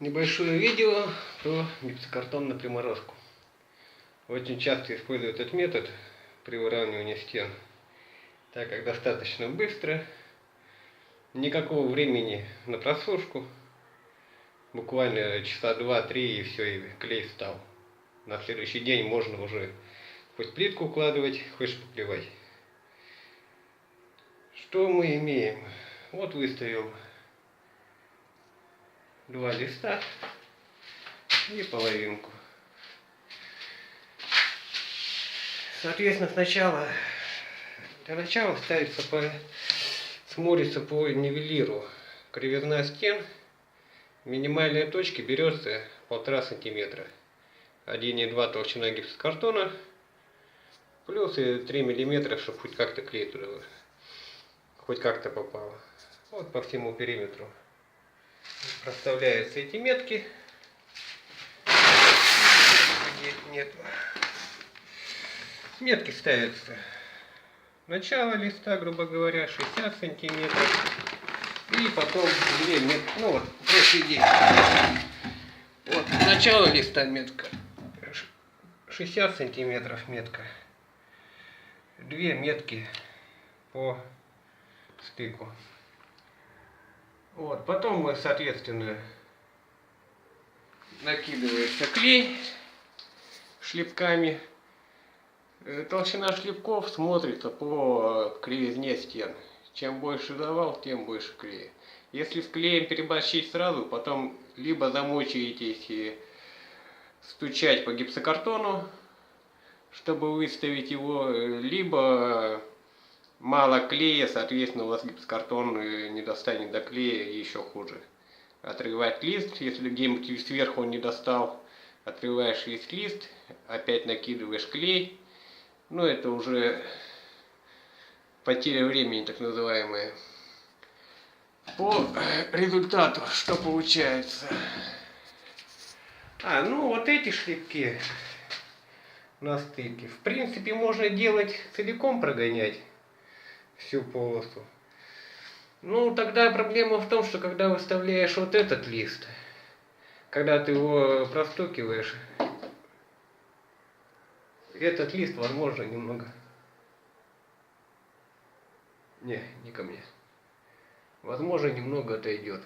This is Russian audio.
Небольшое видео про гипсокартон на приморозку. Очень часто использую этот метод при выравнивании стен, так как достаточно быстро, никакого времени на просушку, буквально часа 2-3 и все, и клей встал. На следующий день можно уже хоть плитку укладывать, хоть шпаклевать. Что мы имеем? Вот выставил 2 листа и половинку. Соответственно, для начала смотрится по нивелиру. Кривизна стен, минимальные точки берется 1,5 сантиметра. 1,2 толщина гипсокартона, плюс и 3 миллиметра, чтобы хоть как-то клей туда хоть как-то попало. Вот по всему периметру проставляются эти метки. Нет. Метки ставятся начало листа, грубо говоря, 60 сантиметров. И потом 2 метки. Ну вот, прошлый день. Вот, начало листа метка 60 сантиметров метка. 2 метки по стыку. Вот, потом мы, соответственно, накидывается клей шлепками. Толщина шлепков смотрится по кривизне стен. Чем больше завал, тем больше клея. Если с клеем переборщить сразу, потом либо замучаетесь и стучать по гипсокартону, чтобы выставить его, либо мало клея, соответственно, у вас гипсокартон не достанет до клея, и еще хуже. Отрывать лист, если где-нибудь сверху он не достал, отрываешь весь лист, опять накидываешь клей. Ну, это уже потеря времени, так называемая. По результату, что получается? Ну вот эти шлепки на стыке. В принципе, можно делать целиком, прогонять всю полосу. Ну, тогда проблема в том, что когда выставляешь вот этот лист, когда ты его простукиваешь, этот лист, возможно, немного... Не ко мне. Возможно, немного отойдет.